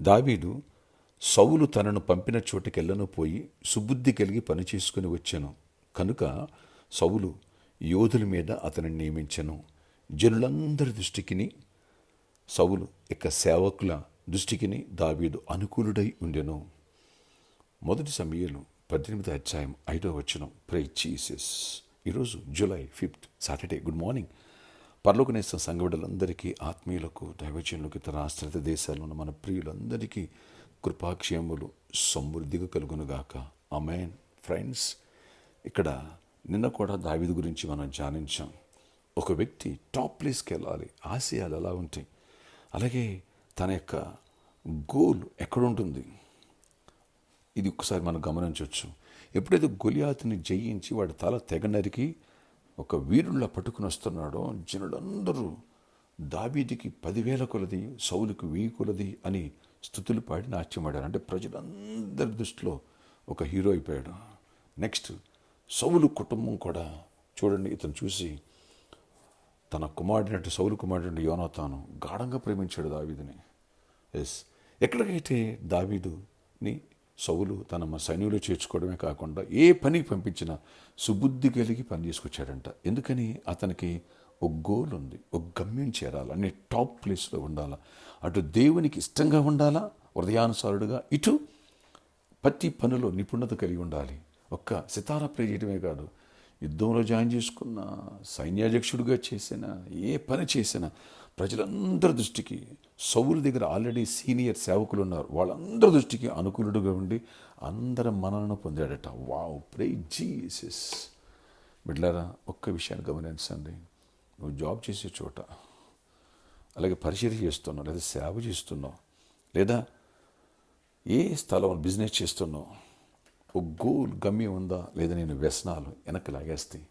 దావీదు సౌలు తనను పంపిన చోటికెళ్ళను పోయి సుబుద్ధి కలిగి పని చేసుకుని వచ్చెను కనుక సౌలు యోధుల మీద అతనిని నియమించెను. జనులందరి దృష్టికిని సౌలు సేవకుల దృష్టికిని దావీదు అనుకూలుడై ఉండెను. 1 సమూయేలు 18వ అధ్యాయం 5వ వచనం. Praise Jesus. ఈరోజు July 5th Saturday. Good morning. పరలోకనేస్తున్న సంఘబిడ్డలందరికీ, ఆత్మీయులకు, దైవజనులకు, ఇతర ఆశ్రిత దేశాల్లో ఉన్న మన ప్రియులందరికీ కృపాక్షేమములు సమృద్ధిగా కలుగునుగాక. ఆమేన్. ఫ్రెండ్స్, ఇక్కడ నిన్న కూడా దావీదు గురించి మనం ధ్యానించాం. ఒక వ్యక్తి టాప్ ప్లేస్కి వెళ్ళాలి, ఆశయాలు ఎలా ఉంటాయి, అలాగే తన యొక్క గోల్ ఎక్కడుంటుంది, ఇది ఒకసారి మనం గమనించవచ్చు. ఎప్పుడైతే గొలియాతుని జయించి వాడి తల తెగ నరికి ఒక వీరుల్లా పట్టుకుని వస్తున్నాడో, జనులందరూ దావీదుకి 10,000 కొలది, సౌలుకి 1000 కొలది అని స్తుతులు పాడి నాట్యమాడారు. అంటే ప్రజలందరి దృష్టిలో ఒక హీరో అయిపోయాడు. నెక్స్ట్ సౌలు కుటుంబం కూడా చూడండి, ఇతను చూసి తన కుమారుడినట్టు, సౌలు కుమారుడు యోనాతాను గాఢంగా ప్రేమించాడు దావీదుని. ఎక్కడికైతే దావీదుని సౌలు తన సైన్యంలో చేర్చుకోవడమే కాకుండా ఏ పనికి పంపించినా సుబుద్ధి కలిగి పని చేసుకొచ్చాడంట. ఎందుకని? అతనికి ఒక గోల్ ఉంది, ఒక గమ్యం చేరాలి, అనే టాప్ ప్లేస్లో ఉండాలా, అటు దేవునికి ఇష్టంగా ఉండాలా, హృదయానుసారుడుగా, ఇటు ప్రతి పనిలో నిపుణత కలిగి ఉండాలి. ఒక్క సితారా ప్లే చేయడమే కాదు, యుద్ధంలో జాయిన్ చేసుకున్న, సైన్యాధ్యక్షుడిగా చేసిన, ఏ పని చేసినా ప్రజలందరి దృష్టికి, సౌలు దగ్గర ఆల్రెడీ సీనియర్ సేవకులు ఉన్నారు, వాళ్ళందరి దృష్టికి అనుకూలుడుగా ఉండి అందరి మనలను పొందాడట. Wow, praise Jesus. బిడ్డలారా, ఒక్క విషయాన్ని గమనించండి. నువ్వు జాబ్ చేసే చోట, అలాగే పరిచర్య చేస్తున్నావు, లేదా సేవ చేస్తున్నావు, లేదా ఏ స్థలం బిజినెస్ చేస్తున్నావు, ఒక గోల్, గమ్యం ఉందా? లేదా నేను వ్యసనాలు వెనక్కి లాగేస్తాయి,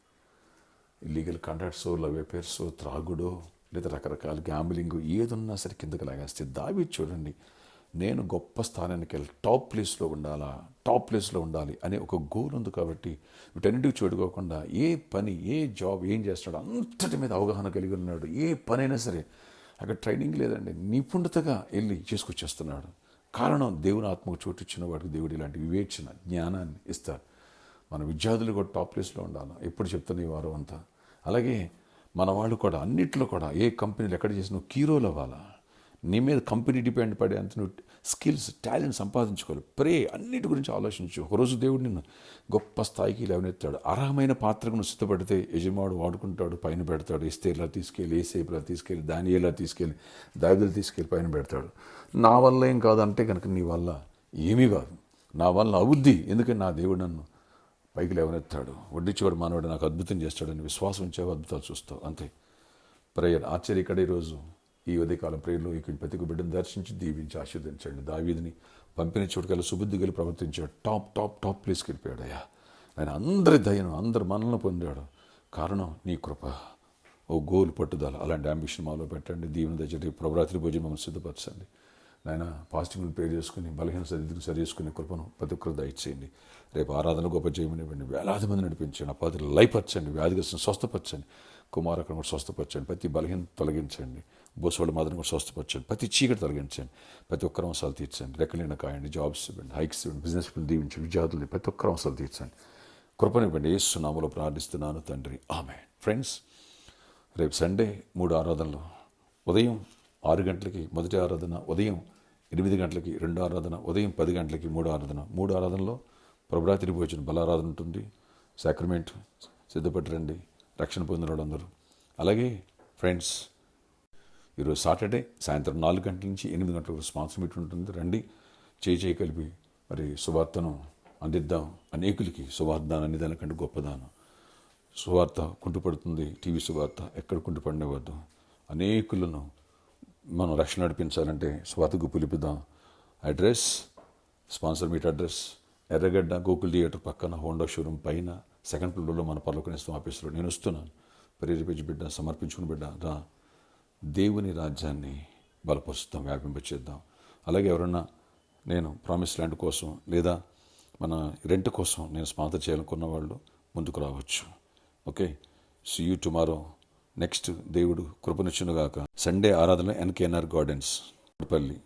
ఇల్లీగల్ కాంట్రాక్ట్స్, లవ్ అఫైర్స్, త్రాగుడో, లేదా రకరకాల గ్యాంబ్లింగ్, ఏదున్నా సరే కిందకి లాగేస్తే. దావీదు చూడండి, నేను గొప్ప స్థానానికి వెళ్ళి టాప్ ప్లేస్లో ఉండాలి అనే ఒక గోల్ ఉంది. కాబట్టి వీటన్నిటికి చూడుకోకుండా ఏ పని, ఏ జాబ్ ఏం చేస్తున్నాడు అంతటి మీద అవగాహన కలిగి ఉన్నాడు. ఏ పనైనా సరే అక్కడ ట్రైనింగ్ లేదండి, నిపుణతగా వెళ్ళి చేసుకొచ్చేస్తున్నాడు. కారణం, దేవుని ఆత్మకు చోటు ఇచ్చిన వాడికి దేవుడు ఇలాంటి వివేచన, జ్ఞానాన్ని ఇస్తారు. మన విద్యార్థులు కూడా టాప్ ప్లేస్లో ఉండాలి. ఎప్పుడు చెప్తాను ఈ వారం అంతా. అలాగే మన వాళ్ళు కూడా అన్నింటిలో కూడా, ఏ కంపెనీలు ఎక్కడ చేసి నువ్వు కీరోలు అవ్వాలా, నీ మీద కంపెనీ డిపెండ్ పడే అంత నువ్వు స్కిల్స్, టాలెంట్ సంపాదించుకోవాలి. అన్నిటి గురించి ఆలోచించు. ఒకరోజు దేవుడు నిన్ను గొప్ప స్థాయికి లేవనెత్తాడు. అర్హమైన పాత్రకు నువ్వు సిద్ధపడితే యజమాడు వాడుకుంటాడు, పైన పెడతాడు. ఎస్తేర్లా తీసుకెళ్ళి, ఏసేపులా తీసుకెళ్ళి, దానియేలా తీసుకెళ్ళి, దావీదులా తీసుకెళ్ళి పైన పెడతాడు. నా వల్ల ఏం కాదంటే కనుక నీ వల్ల ఏమీ కాదు, నా వల్ల అవుద్ది, ఎందుకని నా దేవుడు నన్ను పైకి లేవనెత్తాడు. వడ్డీచేవాడు మానవుడు నాకు అద్భుతం చేస్తాడని విశ్వాసం ఉంచావు, అద్భుతాలు చూస్తావు. అంతే. ప్రేయర్ ఆశ్చర్య. ఇక్కడ ఈరోజు ఈ ఉదయకాలం ప్రేయర్లో ఈ ప్రతి బిడ్డను దర్శించి దీవించి ఆశీర్వదించండి. దావీదుని పంపిన చోటుకెళ్ళి సుబుద్ధి కలిగి ప్రవర్తించాడు. టాప్ ప్లేస్కి వెళ్ళిపోయాడు. అయ్యా, ఆయన అందరి దయను, అందరి మనల్ని పొందాడు. కారణం నీ కృప, ఓ గోల్, పట్టుదల. అలాంటి అంబిషన్ మాలో పెట్టండి. దీవెన దగ్గర ప్రభరాత్రి భోజనం మమ్మల్ని సిద్ధపరచండి. నాయన పాజిటివ్లు ప్రే చేసుకుని, బలహీన సరిదిద్దుకు సరి చేసుకునే కృపను ప్రతి ఒక్కరు దయచేయండి. రేపు ఆరాధన గొప్ప చేయమనివ్వండి. వేలాది మంది నడిపించండి. అపాధులు లయపరచండి, వ్యాధిగ్రస్తులను స్వస్థపరచండి, కుమారకులను కూడా స్వస్థపరచండి, ప్రతి బలహీన తొలగించండి, బోసవాళ్ళ మాదిరిని కూడా స్వస్థపరచండి, ప్రతి చీకటి తొలగించండి, ప్రతి ఒక్కరు అవసరాలు తీర్చండి, రెక్కలిన కాయండి, జాబ్స్ ఇవ్వండి, హైక్స్ ఇవ్వండి, బిజినెస్ దీవించండి, విద్యార్థులు ప్రతి ఒక్కరు అవసరాలు తీర్చండి. కృపనివ్వండి. యేసు నామములో ప్రార్థిస్తున్నాను తండ్రి, ఆమేన్. ఫ్రెండ్స్, రేపు సండే 3 ఆరాధనలు. ఉదయం 6 గంటలకి మొదటి ఆరాధన, ఉదయం 8 గంటలకి 2 ఆరాధన, ఉదయం 10 గంటలకి 3 ఆరాధన. 3 ఆరాధనలో ప్రభరాత్రి భోజనం, బలారాధన ఉంటుంది. సాక్రమెంట్ సిద్ధపడి రండి, రక్షణ పొందిన వాళ్ళందరూ. అలాగే ఫ్రెండ్స్, ఈరోజు సాటర్డే సాయంత్రం 4 గంటల నుంచి 8 గంటల వరకు స్పాన్సర్ మీట్ ఉంటుంది. రండి, చేయి కలిపి మరి సువార్తను అందిద్దాం. అనేకులకి సువార్త అనే దానికంటే గొప్పదానం. సువార్త కుంటుపడుతుంది, టీవీ సువార్త ఎక్కడ కుంటుపడినవద్దు. అనేకులను మనం రక్షణ నడిపించాలంటే సువార్తకు పిలిపిద్దాం. అడ్రస్, స్పాన్సర్ మీట్ అడ్రస్ ఎర్రగడ్డ గోకుల్ థియేటర్ పక్కన, హోండా షోరూమ్ పైన, 2nd ఫ్లోర్లో మన పరలోకనేస్తున్న ఆఫీసులో నేను వస్తున్నాను. ప్రేరేపించి బిడ్డ, సమర్పించుకుని బిడ్డ, రా, దేవుని రాజ్యాన్ని బలపరుస్తాం, వ్యాపింపచేద్దాం. అలాగే ఎవరన్నా నేను ప్రామిస్ ల్యాండ్ కోసం లేదా మన రెంట్ కోసం నేను స్పాన్సర్ చేయాలనుకున్న వాళ్ళు ముందుకు రావచ్చు. Okay, see you tomorrow. Next దేవుడు కృపనిచ్చునుగాక. సండే ఆరాధన NKNR గార్డెన్స్ పల్లి